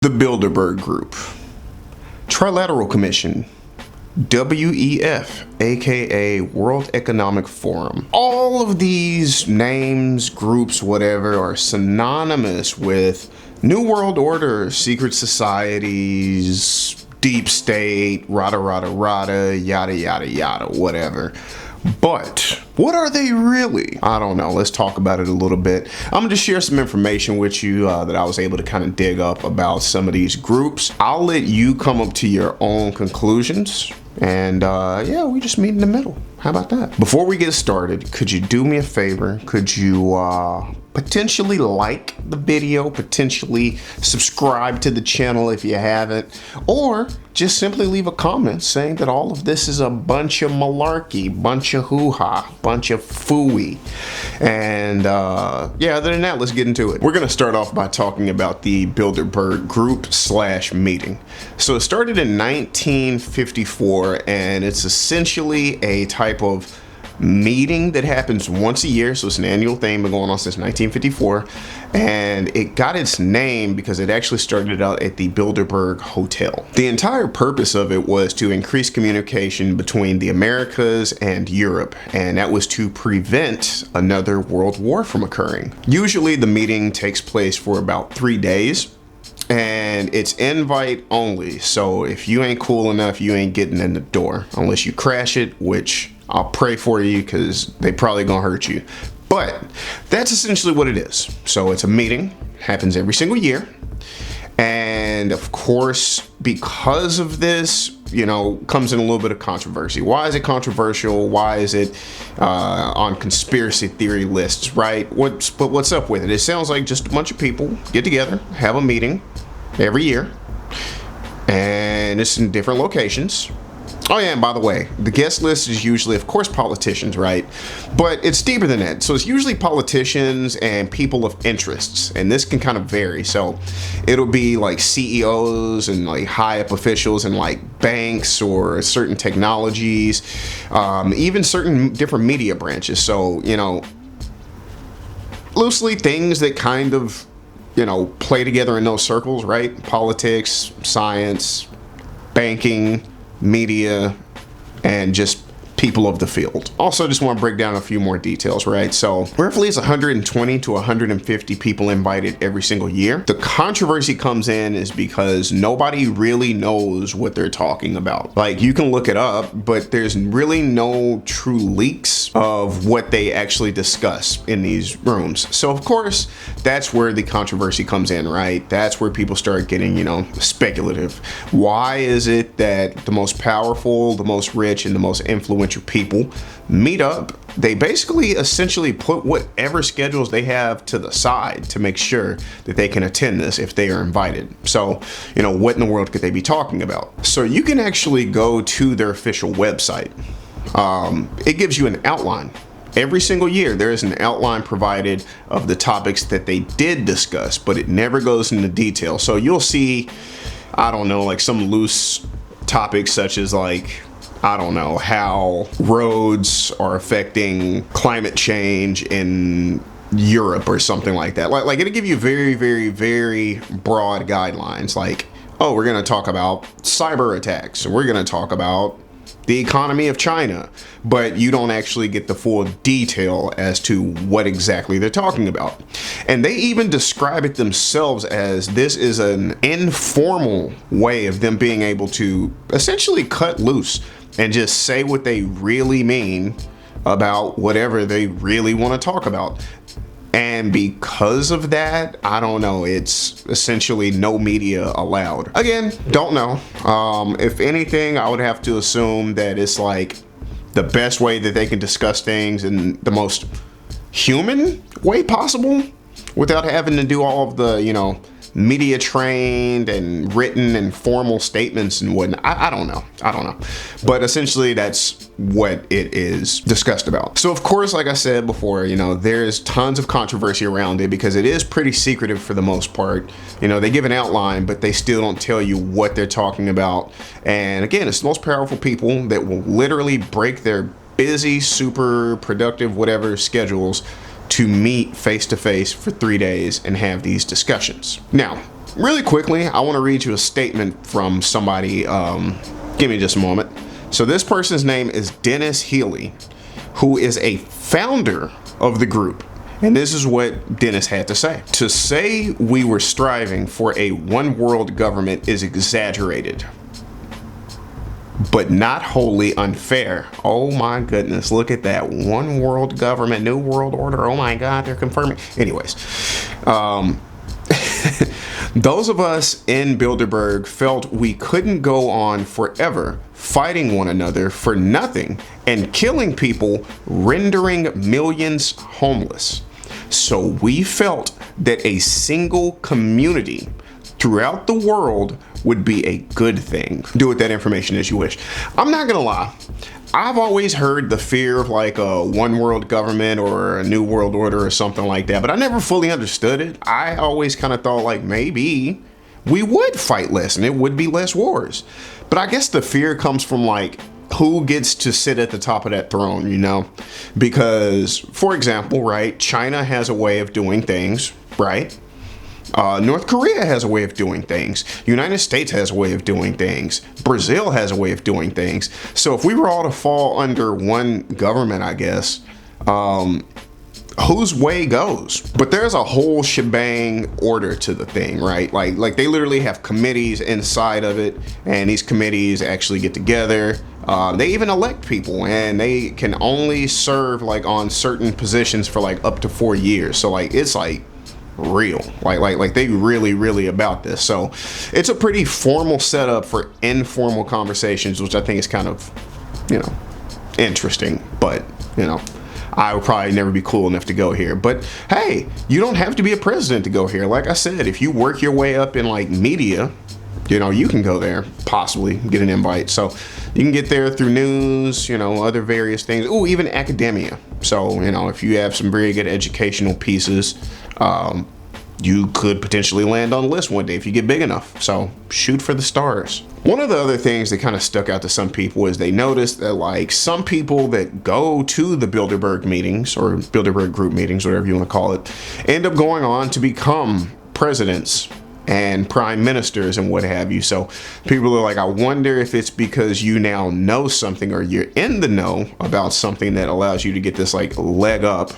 The Bilderberg Group, Trilateral Commission, WEF, aka World Economic Forum. All of these names, groups, whatever, are synonymous with New World Order, secret societies, deep state, rada, yada, yada, yada, whatever. But what are they really? I don't know. Let's talk about it a little bit. I'm gonna just share some information with you that I was able to kind of dig up about some of these groups. I'll let you come up to your own conclusions. And yeah, we just meet in the middle. How about that? Before we get started, could you do me a favor? Could you potentially like the video, potentially subscribe to the channel if you haven't, or just simply leave a comment saying that all of this is a bunch of malarkey, bunch of hoo-ha, bunch of phooey. And yeah, other than that, let's get into it. We're gonna start off by talking about the Bilderberg Group / meeting. So it started in 1954, and it's essentially a type of meeting that happens once a year. So it's an annual thing, been going on since 1954, and it got its name because it actually started out at the Bilderberg Hotel. The entire purpose of it was to increase communication between the Americas and Europe, and that was to prevent another world war from occurring. Usually the meeting takes place for about 3 days, and it's invite only. So if you ain't cool enough, you ain't getting in the door unless you crash it, which I'll pray for you because they probably gonna hurt you. But that's essentially what it is. So it's a meeting, happens every single year. And of course, because of this, you know, comes in a little bit of controversy. Why is it controversial? Why is it on conspiracy theory lists, right? But what's up with it? It sounds like just a bunch of people get together, have a meeting every year, and it's in different locations. Oh yeah, and by the way, the guest list is usually, of course, politicians, right? But it's deeper than that. So it's usually politicians and people of interests, and this can kind of vary. So it'll be like CEOs and like high up officials in like banks or certain technologies, even certain different media branches. So, you know, loosely things that kind of, you know, play together in those circles, right? Politics, science, banking, media, and just people of the field. Also, just want to break down a few more details, right? So roughly it's 120 to 150 people invited every single year. The controversy comes in is because nobody really knows what they're talking about. Like, you can look it up, but there's really no true leaks of what they actually discuss in these rooms. So of course, that's where the controversy comes in, right? That's where people start getting, you know, speculative. Why is it that the most powerful, the most rich, and the most influential people meet up? They basically essentially put whatever schedules they have to the side to make sure that they can attend this if they are invited. So, you know, what in the world could they be talking about? So you can actually go to their official website. It gives you an outline. Every single year, there is an outline provided of the topics that they did discuss, but it never goes into detail. So you'll see, I don't know, like some loose topics such as like, I don't know, how roads are affecting climate change in Europe or something like that. Like it'll give you very, very, very broad guidelines. Like, oh, we're going to talk about cyber attacks, and we're going to talk about the economy of China, but you don't actually get the full detail as to what exactly they're talking about. And they even describe it themselves as this is an informal way of them being able to essentially cut loose and just say what they really mean about whatever they really want to talk about. And because of that, I don't know, it's essentially no media allowed. Again, don't know. If anything, I would have to assume that it's like the best way that they can discuss things in the most human way possible without having to do all of the, you know, media trained and written and formal statements and whatnot. I don't know. But essentially that's what it is discussed about. So of course, like I said before, you know, there's tons of controversy around it because it is pretty secretive for the most part. You know, they give an outline, but they still don't tell you what they're talking about. And again, it's the most powerful people that will literally break their busy, super productive, whatever schedules to meet face to face for 3 days and have these discussions. Now, really quickly, I want to read you a statement from somebody. Give me just a moment. So this person's name is Dennis Healy, who is a founder of the group. And this is what Dennis had to say. To say we were striving for a one world government is exaggerated, but not wholly unfair. Oh my goodness, look at that. One world government, new world order. Oh my God, they're confirming. Anyways, those of us in Bilderberg felt we couldn't go on forever fighting one another for nothing and killing people, rendering millions homeless. So we felt that a single community throughout the world would be a good thing. Do with that information as you wish. I'm not gonna lie. I've always heard the fear of like a one world government or a new world order or something like that, but I never fully understood it. I always kind of thought like maybe we would fight less and it would be less wars. But I guess the fear comes from like who gets to sit at the top of that throne, you know? Because, for example, right, China has a way of doing things, right? North Korea has a way of doing things. United States has a way of doing things. Brazil has a way of doing things. So if we were all to fall under one government, I guess, whose way goes? But there's a whole shebang order to the thing, right? Like they literally have committees inside of it, and these committees actually get together. They even elect people, and they can only serve like on certain positions for like up to 4 years. So like it's like real, like they really about this. So it's a pretty formal setup for informal conversations, which I think is kind of, you know, interesting. But you know, I would probably never be cool enough to go here. But hey, you don't have to be a president to go here. Like I said, if you work your way up in like media, you know, you can go there, possibly get an invite. So you can get there through news, you know, other various things. Oh, even academia. So, you know, if you have some very good educational pieces, you could potentially land on the list one day if you get big enough. So shoot for the stars. One of the other things that kind of stuck out to some people is they noticed that like some people that go to the Bilderberg meetings or Bilderberg Group meetings, whatever you want to call it, end up going on to become presidents and prime ministers and what have you. So people are like, I wonder if it's because you now know something or you're in the know about something that allows you to get this like leg up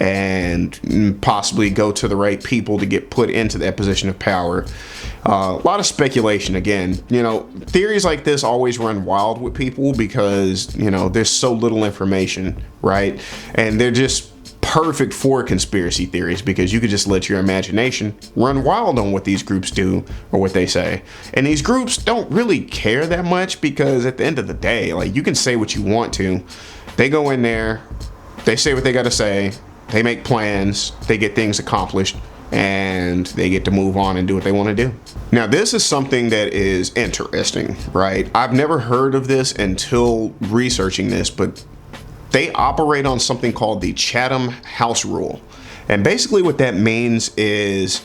and possibly go to the right people to get put into that position of power. A lot of speculation again. You know, theories like this always run wild with people because, you know, there's so little information, right? And they're just perfect for conspiracy theories because you could just let your imagination run wild on what these groups do or what they say. And these groups don't really care that much because at the end of the day, like you can say what you want to. They go in there, they say what they got to say, they make plans, they get things accomplished, and they get to move on and do what they want to do. Now, this is something that is interesting, right? I've never heard of this until researching this, but they operate on something called the Chatham House Rule. And basically what that means is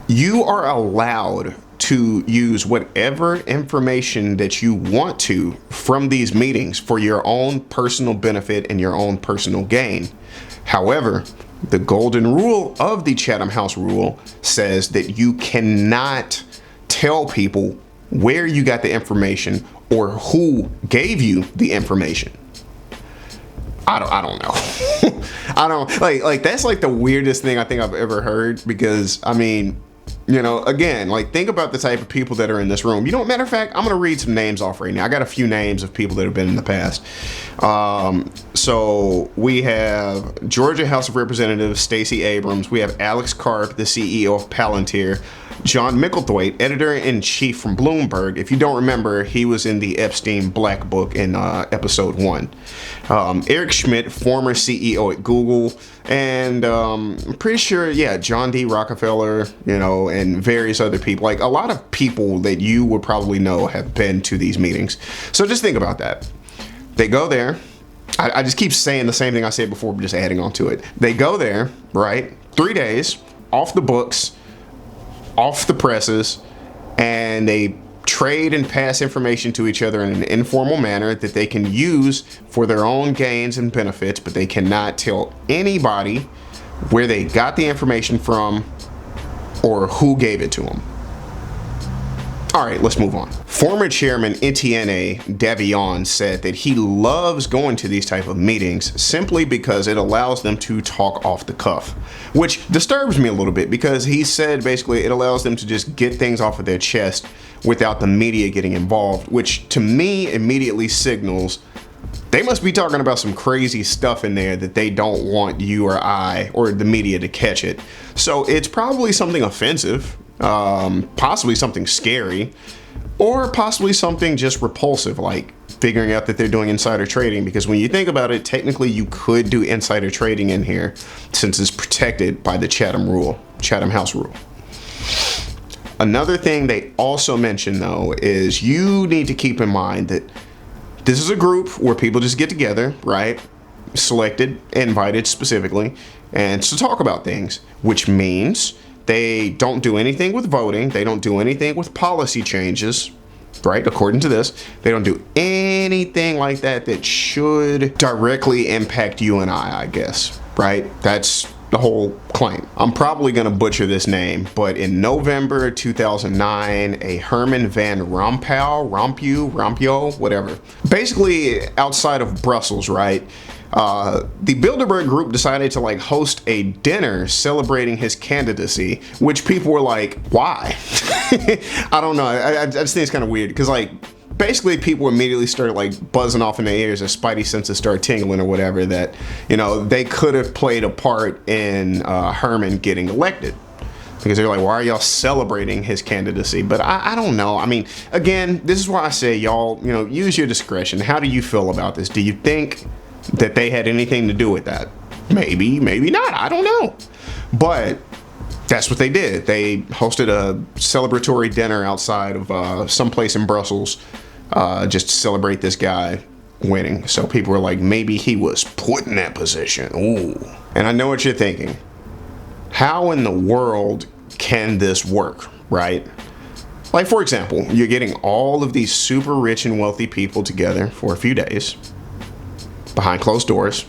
you are allowed to use whatever information that you want to from these meetings for your own personal benefit and your own personal gain. However, the golden rule of the Chatham House Rule says that you cannot tell people where you got the information or who gave you the information. I don't know. I don't like that's like the weirdest thing I think I've ever heard because I mean, you know, again, like think about the type of people that are in this room. You know, matter of fact, I'm going to read some names off right now. I got a few names of people that have been in the past. So we have Georgia House of Representatives, Stacey Abrams. We have Alex Karp, the CEO of Palantir. John Micklethwaite, editor-in-chief from Bloomberg. If you don't remember, he was in the Epstein Black Book in episode 1. Eric Schmidt, former CEO at Google. And I'm pretty sure, yeah, John D. Rockefeller, you know, and various other people. Like a lot of people that you would probably know have been to these meetings. So just think about that. They go there. I just keep saying the same thing I said before, but just adding on to it. They go there, right? 3 days, off the books, off the presses, and they trade and pass information to each other in an informal manner that they can use for their own gains and benefits, but they cannot tell anybody where they got the information from or who gave it to him. All right, let's move on. Former chairman Etienne Davillon said that he loves going to these type of meetings simply because it allows them to talk off the cuff, which disturbs me a little bit because he said basically it allows them to just get things off of their chest without the media getting involved, which to me immediately signals they must be talking about some crazy stuff in there that they don't want you or I or the media to catch it. So it's probably something offensive, possibly something scary, or possibly something just repulsive, like figuring out that they're doing insider trading. Because when you think about it, technically you could do insider trading in here since it's protected by the Chatham House rule. Another thing they also mentioned though is you need to keep in mind that this is a group where people just get together, right? Selected, invited specifically, and to talk about things, which means they don't do anything with voting. They don't do anything with policy changes, right? According to this, they don't do anything like that that should directly impact you and I guess, right? That's the whole claim. I'm probably gonna butcher this name, but in November 2009, a Herman van Rompuy, whatever, basically outside of Brussels, right? The Bilderberg Group decided to host a dinner celebrating his candidacy, which people were like, why? I don't know. I just think it's kind of weird because basically people immediately started buzzing off in their ears, their spidey senses started tingling or whatever, that, they could have played a part in Herman getting elected. Because they're like, why are y'all celebrating his candidacy? But I don't know. I mean, again, this is why I say y'all, use your discretion. How do you feel about this? Do you think that they had anything to do with that? Maybe, maybe not. I don't know. But that's what they did. They hosted a celebratory dinner outside of someplace in Brussels just to celebrate this guy winning. So people were like, maybe he was put in that position. Ooh. And I know what you're thinking. How in the world can this work, right? For example, you're getting all of these super rich and wealthy people together for a few days behind closed doors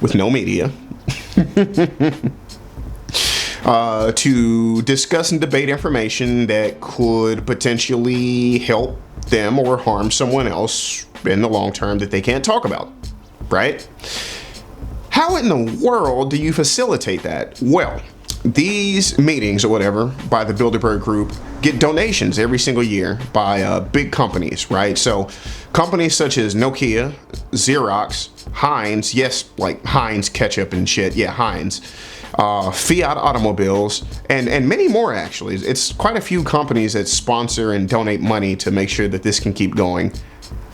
with no media to discuss and debate information that could potentially help them or harm someone else in the long term that they can't talk about, right? How in the world do you facilitate that? Well, these meetings or whatever by the Bilderberg Group get donations every single year by big companies, right? So companies such as Nokia, Xerox, Heinz, yes, like Heinz ketchup and shit, yeah, Heinz, Fiat Automobiles, and many more actually. It's quite a few companies that sponsor and donate money to make sure that this can keep going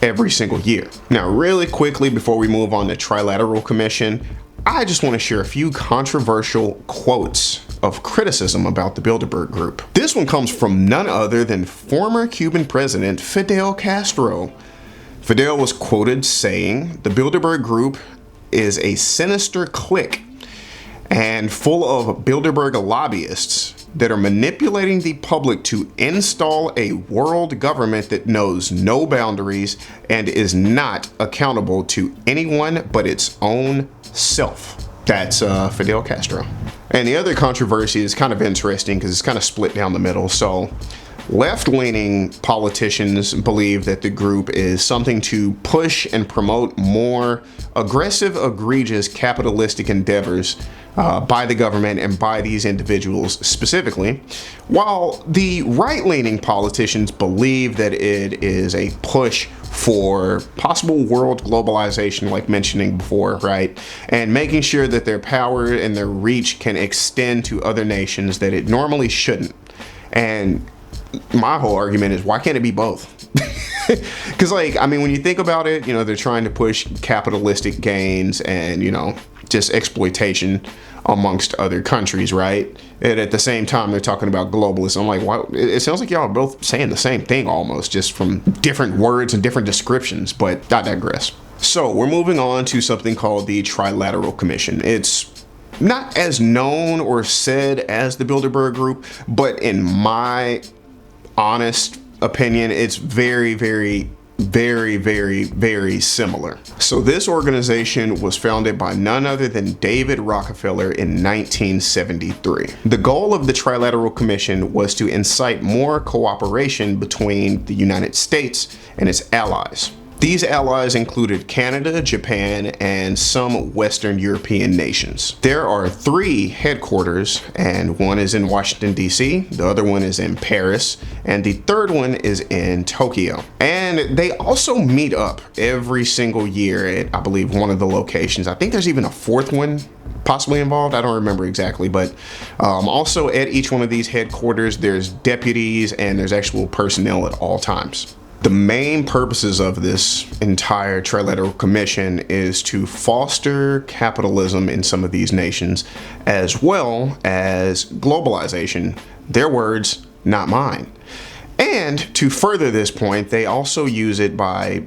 every single year. Now, really quickly before we move on to Trilateral Commission, I just want to share a few controversial quotes of criticism about the Bilderberg Group. This one comes from none other than former Cuban President Fidel Castro. Fidel was quoted saying, "The Bilderberg Group is a sinister clique and full of Bilderberg lobbyists that are manipulating the public to install a world government that knows no boundaries and is not accountable to anyone but its own self." That's Fidel Castro. And the other controversy is kind of interesting because it's kind of split down the middle. So left-leaning politicians believe that the group is something to push and promote more aggressive, egregious capitalistic endeavors by the government and by these individuals specifically, while the right-leaning politicians believe that it is a push for possible world globalization, like mentioning before, right? And making sure that their power and their reach can extend to other nations that it normally shouldn't. And my whole argument is, why can't it be both? Because when you think about it, they're trying to push capitalistic gains and, just exploitation amongst other countries, right? And at the same time, they're talking about globalism. I'm like, why? It sounds like y'all are both saying the same thing almost, just from different words and different descriptions, but I digress. So we're moving on to something called the Trilateral Commission. It's not as known or said as the Bilderberg Group, but in my honest opinion, it's very, very very, very, very similar. So this organization was founded by none other than David Rockefeller in 1973. The goal of the Trilateral Commission was to incite more cooperation between the United States and its allies. These allies included Canada, Japan, and some Western European nations. There are 3 headquarters, and one is in Washington, D.C., the other one is in Paris, and the third one is in Tokyo. And they also meet up every single year at, I believe, one of the locations. I think there's even a 4th one possibly involved. I don't remember exactly, but also at each one of these headquarters, there's deputies and there's actual personnel at all times. The main purposes of this entire Trilateral Commission is to foster capitalism in some of these nations, as well as globalization. Their words, not mine. And to further this point, they also use it by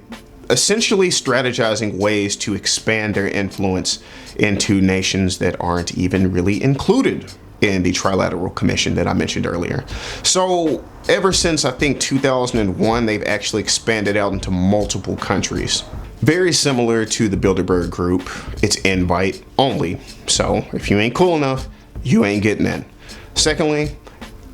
essentially strategizing ways to expand their influence into nations that aren't even really included in the Trilateral Commission that I mentioned earlier. So ever since I think 2001, they've actually expanded out into multiple countries. Very similar to the Bilderberg Group, it's invite only. So if you ain't cool enough, you ain't getting in. Secondly,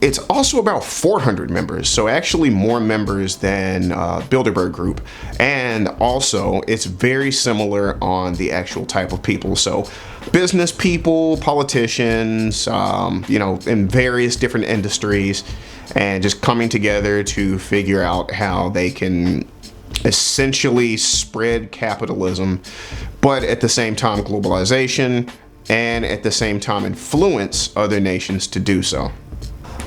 it's also about 400 members, so actually more members than Bilderberg Group. And also, it's very similar on the actual type of people. So business people, politicians, in various different industries, and just coming together to figure out how they can essentially spread capitalism, but at the same time globalization, and at the same time influence other nations to do so.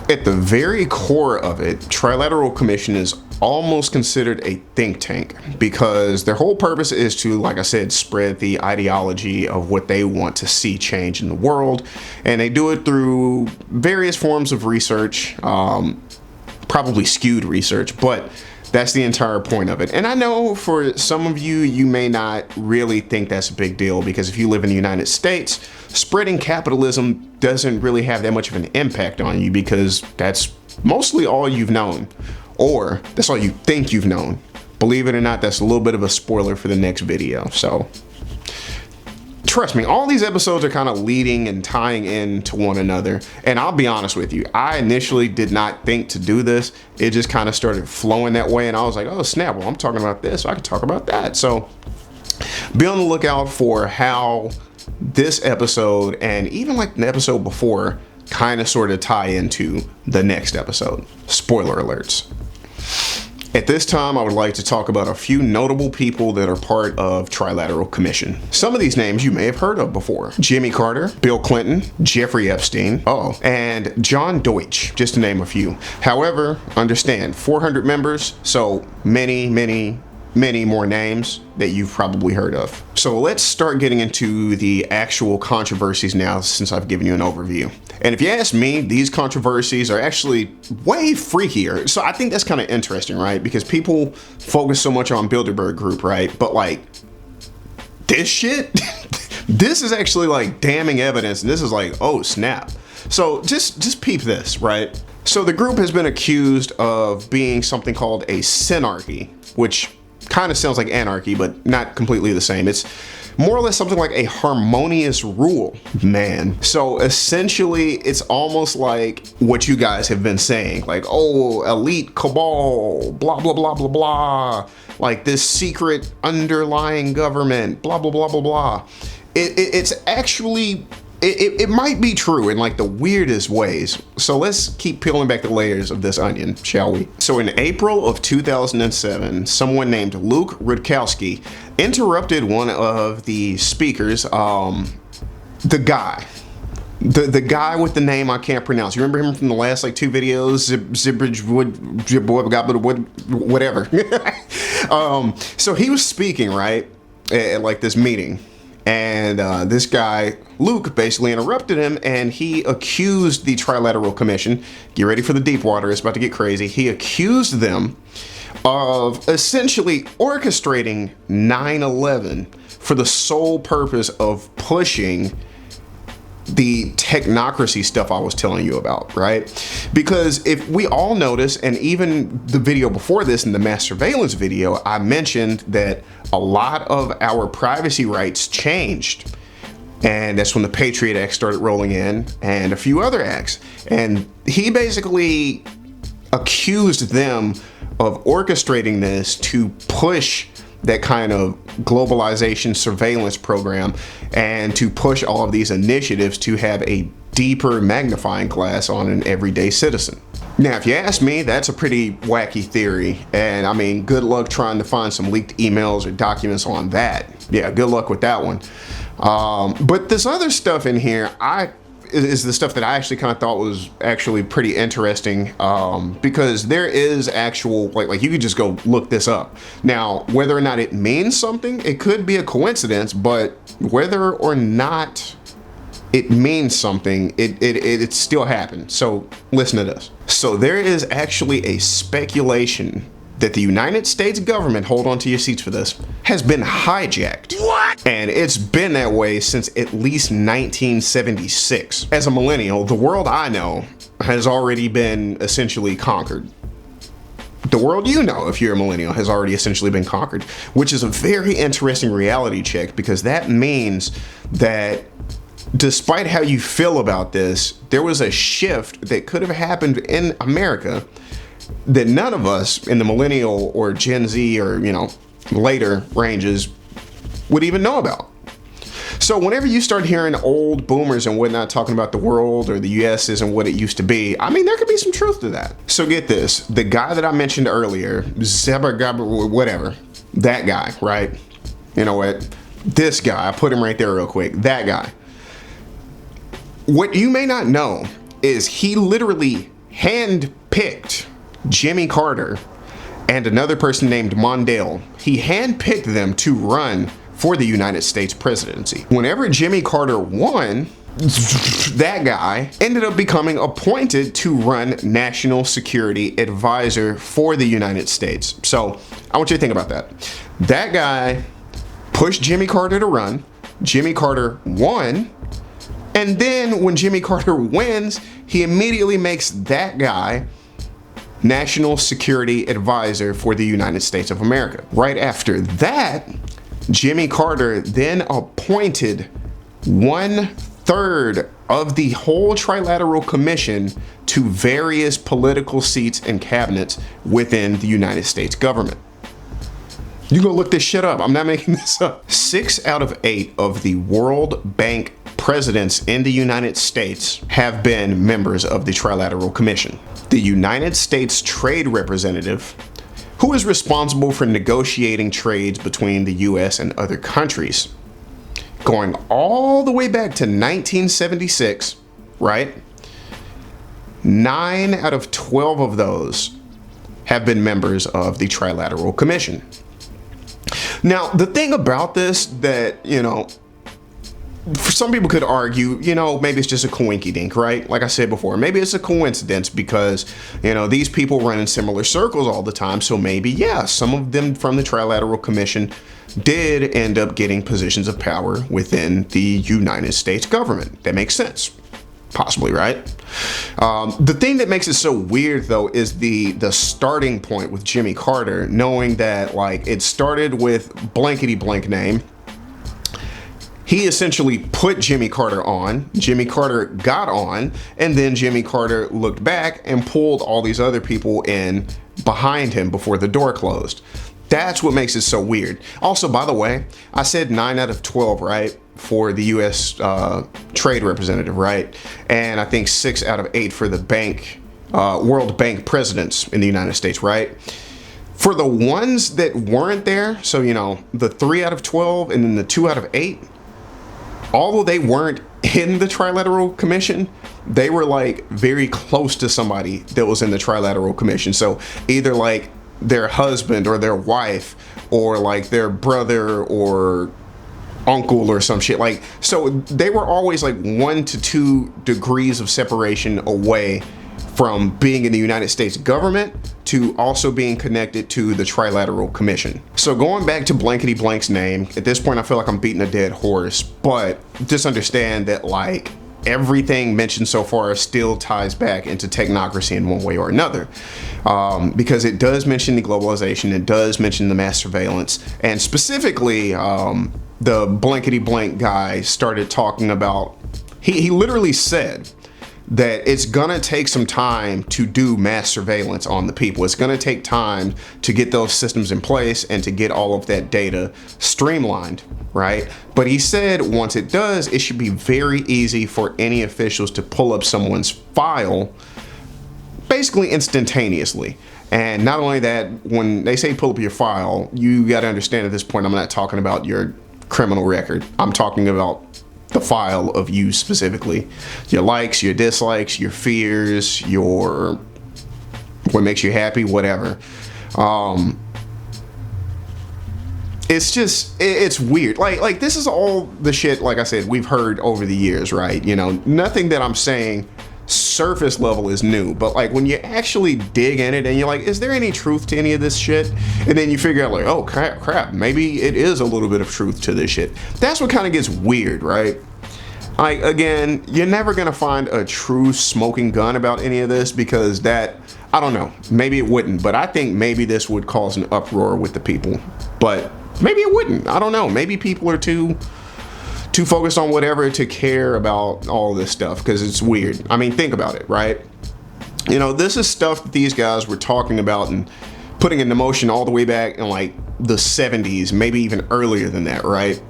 At the very core of it, Trilateral Commission is almost considered a think tank because their whole purpose is to, like I said, spread the ideology of what they want to see change in the world. And they do it through various forms of research, probably skewed research, but that's the entire point of it. And I know for some of you, you may not really think that's a big deal because if you live in the United States, spreading capitalism doesn't really have that much of an impact on you because that's mostly all you've known, or that's all you think you've known. Believe it or not, that's a little bit of a spoiler for the next video. So trust me, all these episodes are kind of leading and tying into one another. And I'll be honest with you, I initially did not think to do this. It just kind of started flowing that way. And I was like, oh snap, well, I'm talking about this, so I can talk about that. So be on the lookout for how this episode and even like the episode before kind of sort of tie into the next episode. Spoiler alerts. At this time, I would like to talk about a few notable people that are part of Trilateral Commission. Some of these names you may have heard of before. Jimmy Carter, Bill Clinton, Jeffrey Epstein, and John Deutsch, just to name a few. However, understand, 400 members, so many more names that you've probably heard of. So let's start getting into the actual controversies now since I've given you an overview. And if you ask me, these controversies are actually way freakier. So I think that's kind of interesting, right? Because people focus so much on Bilderberg Group, right? But like this shit, this is actually like damning evidence. And this is like, oh snap. So just peep this, right? So the group has been accused of being something called a synarchy, which kind of sounds like anarchy, but not completely the same. It's more or less something like a harmonious rule, man. So essentially, it's almost like what you guys have been saying, like, oh, elite cabal, blah, blah, blah, blah, blah. Like this secret underlying government, blah, blah, blah, blah, blah. It's actually, it might be true in like the weirdest ways. So let's keep peeling back the layers of this onion, shall we? So in April of 2007, someone named Luke Rudkowski interrupted one of the speakers, the guy with the name I can't pronounce. You remember him from the last like 2 videos? Whatever. So he was speaking, right, at like this meeting. And this guy, Luke, basically interrupted him and he accused the Trilateral Commission, get ready for the deep water, it's about to get crazy. He accused them of essentially orchestrating 9/11 for the sole purpose of pushing the technocracy stuff I was telling you about, right? Because if we all notice, and even the video before this in the mass surveillance video, I mentioned that a lot of our privacy rights changed. And that's when the Patriot Act started rolling in and a few other acts. And he basically accused them of orchestrating this to push that kind of globalization surveillance program and to push all of these initiatives to have a deeper magnifying glass on an everyday citizen. Now, if you ask me, that's a pretty wacky theory. And I mean, good luck trying to find some leaked emails or documents on that. Yeah, good luck with that one. But this other stuff in here, is the stuff that I actually kind of thought was actually pretty interesting, because there is actual, like you could just go look this up. Now, whether or not it means something, it could be a coincidence, but whether or not it means something, it still happened. So listen to this. So there is actually a speculation that the United States government, hold on to your seats for this, has been hijacked. What? And it's been that way since at least 1976. As a millennial, the world I know has already been essentially conquered. The world you know, if you're a millennial, has already essentially been conquered, which is a very interesting reality check, because that means that despite how you feel about this, there was a shift that could have happened in America that none of us in the millennial or Gen Z or, later ranges would even know about. So whenever you start hearing old boomers and whatnot talking about the world or the US isn't what it used to be, I mean, there could be some truth to that. So get this, the guy that I mentioned earlier, whatever, that guy, right? You know what? This guy, I put him right there real quick, that guy. What you may not know is he literally handpicked Jimmy Carter and another person named Mondale. He handpicked them to run for the United States presidency. Whenever Jimmy Carter won, that guy ended up becoming appointed to run National Security Advisor for the United States. So I want you to think about that. That guy pushed Jimmy Carter to run. Jimmy Carter won. And then when Jimmy Carter wins, he immediately makes that guy National Security Advisor for the United States of America. Right after that, Jimmy Carter then appointed 1/3 of the whole Trilateral Commission to various political seats and cabinets within the United States government. You go look this shit up. I'm not making this up. 6 out of 8 of the World Bank presidents in the United States have been members of the Trilateral Commission. The United States Trade Representative, who is responsible for negotiating trades between the US and other countries, going all the way back to 1976, right? 9 out of 12 of those have been members of the Trilateral Commission. Now, the thing about this that, for some people could argue, maybe it's just a coinkydink, right? Like I said before, maybe it's a coincidence because, these people run in similar circles all the time. So maybe, yeah, some of them from the Trilateral Commission did end up getting positions of power within the United States government. That makes sense. Possibly, right? The thing that makes it so weird, though, is the starting point with Jimmy Carter, knowing that, it started with blankety blank name. He essentially put Jimmy Carter on, Jimmy Carter got on, and then Jimmy Carter looked back and pulled all these other people in behind him before the door closed. That's what makes it so weird. Also, by the way, I said 9 out of 12, right? For the U.S. Trade Representative, right? And I think 6 out of 8 for the World Bank presidents in the United States, right? For the ones that weren't there, so, the 3 out of 12 and then the 2 out of 8, although they weren't in the Trilateral Commission, they were very close to somebody that was in the Trilateral Commission. So either their husband or their wife or their brother or uncle or some shit. So they were always 1 to 2 degrees of separation away from being in the United States government to also being connected to the Trilateral Commission. So going back to blankety blank's name, at this point I feel like I'm beating a dead horse, but just understand that everything mentioned so far still ties back into technocracy in one way or another. Because it does mention the globalization, it does mention the mass surveillance, and specifically, the blankety blank guy started talking about, he literally said that it's gonna take some time to do mass surveillance on the people. It's gonna take time to get those systems in place and to get all of that data streamlined, right? But he said once it does, it should be very easy for any officials to pull up someone's file basically instantaneously. And not only that, when they say pull up your file, you gotta understand at this point, I'm not talking about your criminal record. I'm talking about the file of you specifically, your likes, your dislikes, your fears, your what makes you happy, whatever. It's just, it's weird. Like this is all the shit, like I said, we've heard over the years, right? You know, nothing that I'm saying surface level is new, but like when you actually dig in it and you're like, is there any truth to any of this shit? And then you figure out like, oh crap, maybe it is a little bit of truth to this shit. That's what kind of gets weird, right? Like, again, you're never gonna find a true smoking gun about any of this, because that, I don't know, maybe it wouldn't, but I think maybe this would cause an uproar with the people, but maybe it wouldn't. I don't know. Maybe people are too focused on whatever to care about all this stuff, because it's weird. I mean, think about it, right? You know, this is stuff that these guys were talking about and putting into motion all the way back in like the 70s, maybe even earlier than that, right?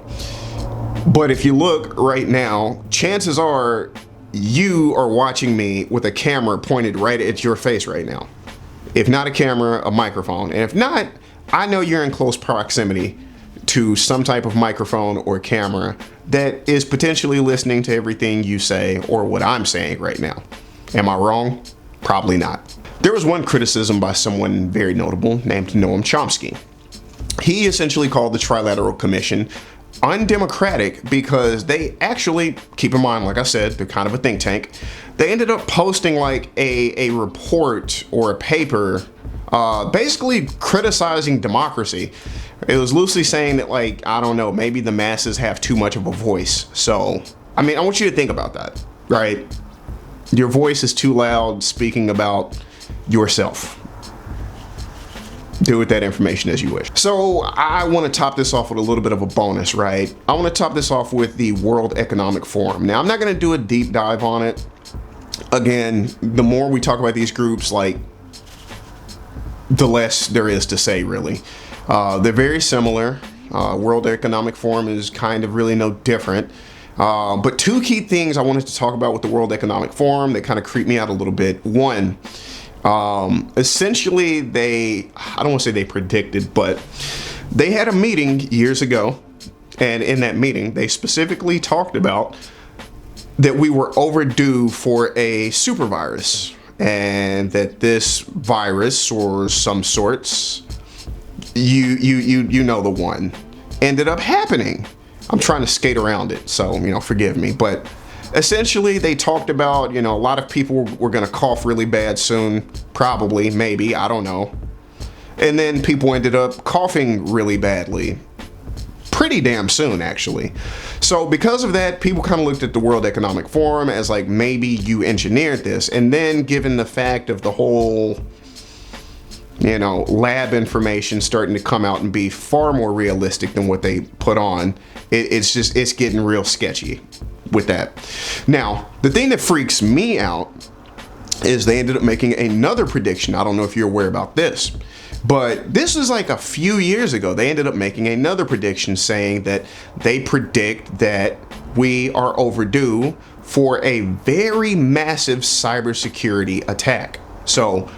But if you look right now, chances are you are watching me with a camera pointed right at your face right now. If not a camera, a microphone. And if not, I know you're in close proximity to some type of microphone or camera that is potentially listening to everything you say or what I'm saying right now. Am I wrong? Probably not. There was one criticism by someone very notable named Noam Chomsky. He essentially called the Trilateral Commission undemocratic because they actually, keep in mind, like I said, they're kind of a think tank. They ended up posting like a report or a paper basically criticizing democracy. It was loosely saying that, like, I don't know, maybe the masses have too much of a voice. So, I mean, I want you to think about that, right? Your voice is too loud speaking about yourself. Do with that information as you wish. So I want to top this off with a little bit of a bonus, right? I want to top this off with the World Economic Forum. Now, I'm not going to do a deep dive on it. Again, the more we talk about these groups, like, the less there is to say, really. They're very similar. World Economic Forum is kind of really no different. But two key things I wanted to talk about with the World Economic Forum that kind of creep me out a little bit. One, essentially I don't want to say they predicted, but they had a meeting years ago. And in that meeting, they specifically talked about that we were overdue for a super virus, and that this virus or some sorts, you know the one, ended up happening. I'm trying to skate around it, so, you know, forgive me. But essentially, they talked about, you know, a lot of people were going to cough really bad soon, probably, maybe, I don't know. And then people ended up coughing really badly pretty damn soon, actually. So because of that, people kind of looked at the World Economic Forum as like, maybe you engineered this. And then given the fact of the whole, you know, lab information starting to come out and be far more realistic than what they put on, it's getting real sketchy with that. Now, the thing that freaks me out is they ended up making another prediction. I don't know if you're aware about this, but this was like a few years ago. They ended up making another prediction saying that they predict that we are overdue for a very massive cybersecurity attack. So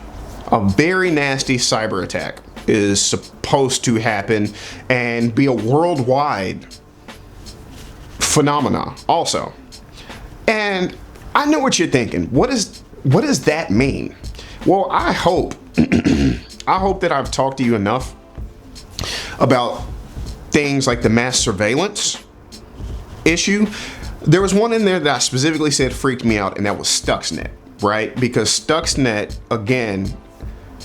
a very nasty cyber attack is supposed to happen and be a worldwide phenomena also. And I know what you're thinking. What does that mean? Well, I hope I hope that I've talked to you enough about things like the mass surveillance issue. There was one in there that I specifically said freaked me out, and that was Stuxnet, right? Because Stuxnet, again,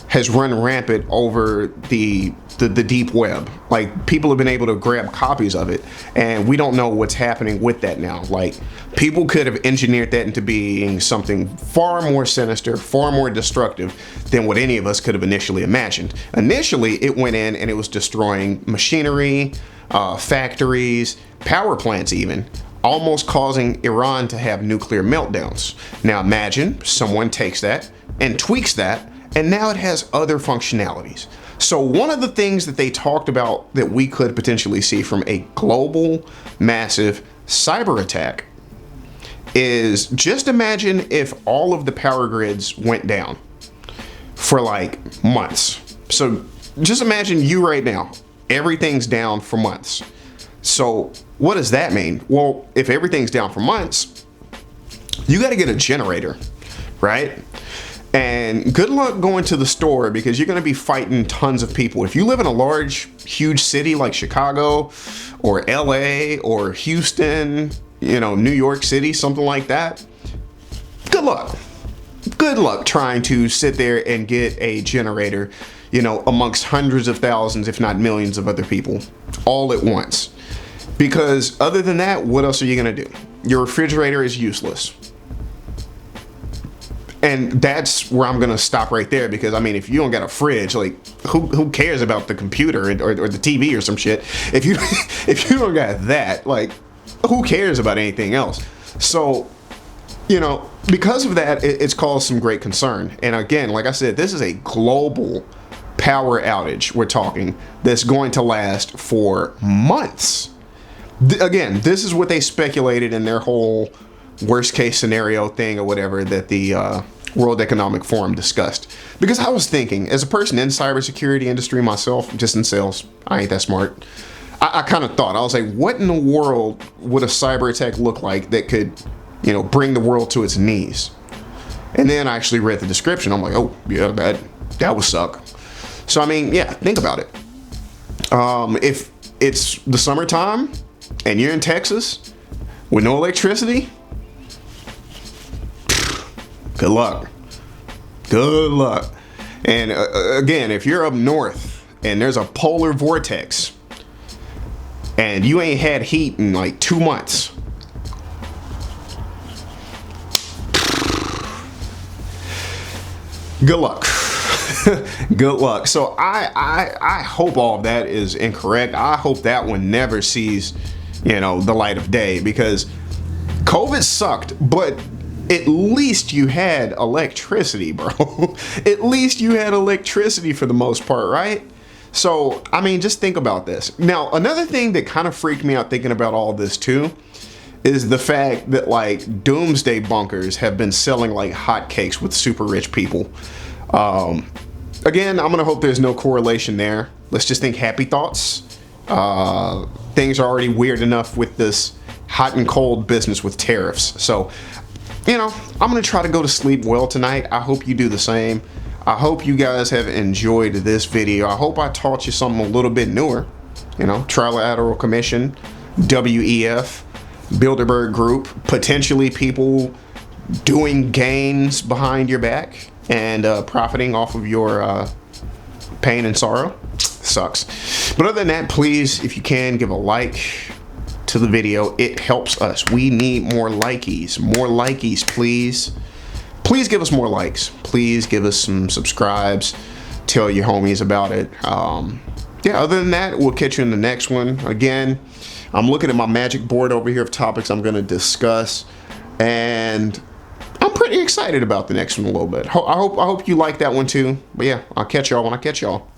has run rampant over the deep web. Like, people have been able to grab copies of it, and we don't know what's happening with that now. Like, people could have engineered that into being something far more sinister, far more destructive than what any of us could have initially imagined. Initially, it went in and it was destroying machinery, factories, power plants even, almost causing Iran to have nuclear meltdowns. Now imagine someone takes that and tweaks that, and now it has other functionalities. So one of the things that they talked about that we could potentially see from a global, massive cyber attack is, just imagine if all of the power grids went down for like months. So just imagine you right now, everything's down for months. So what does that mean? Well, if everything's down for months, you got to get a generator, right? And good luck going to the store, because you're going to be fighting tons of people. If you live in a large, huge city like Chicago or LA or Houston, you know, New York City, something like that, good luck. Good luck trying to sit there and get a generator, you know, amongst hundreds of thousands, if not millions of other people all at once. Because other than that, what else are you going to do? Your refrigerator is useless. And that's where I'm going to stop right there, because I mean, if you don't got a fridge, like who cares about the computer or the TV or some shit? If you don't got that, like, who cares about anything else? So, you know, because of that, it's caused some great concern. And again, like I said, this is a global power outage we're talking that's going to last for months. Again, this is what they speculated in their whole worst case scenario thing or whatever that the World Economic Forum discussed. Because I was thinking, as a person in cybersecurity industry myself, just in sales, I ain't that smart. I kind of thought, I was like, what in the world would a cyber attack look like that could, you know, bring the world to its knees? And then I actually read the description. I'm like, oh yeah, that would suck. So I mean, yeah, think about it. If it's the summertime and you're in Texas with no electricity, good luck. Good luck. And again, if you're up north and there's a polar vortex and you ain't had heat in like 2 months, good luck. Good luck. So I hope all of that is incorrect. I hope that one never sees, you know, the light of day, because COVID sucked, but at least you had electricity, bro. At least you had electricity for the most part, right? So, I mean, just think about this. Now, another thing that kind of freaked me out thinking about all this too is the fact that like doomsday bunkers have been selling like hotcakes with super rich people. Again, I'm gonna hope there's no correlation there. Let's just think happy thoughts. Things are already weird enough with this hot and cold business with tariffs. So, you know, I'm gonna try to go to sleep well tonight. I hope you do the same. I hope you guys have enjoyed this video. I hope I taught you something a little bit newer. You know, Trilateral Commission, WEF, Bilderberg Group, potentially people doing gains behind your back and profiting off of your pain and sorrow. Sucks. But other than that, please, if you can, give a like to the video. It helps us. We need more likies. More likies, please. Please give us more likes. Please give us some subscribes. Tell your homies about it. Yeah, other than that, we'll catch you in the next one. Again, I'm looking at my magic board over here of topics I'm going to discuss, and I'm pretty excited about the next one a little bit. I hope you like that one too. But yeah, I'll catch y'all when I catch y'all.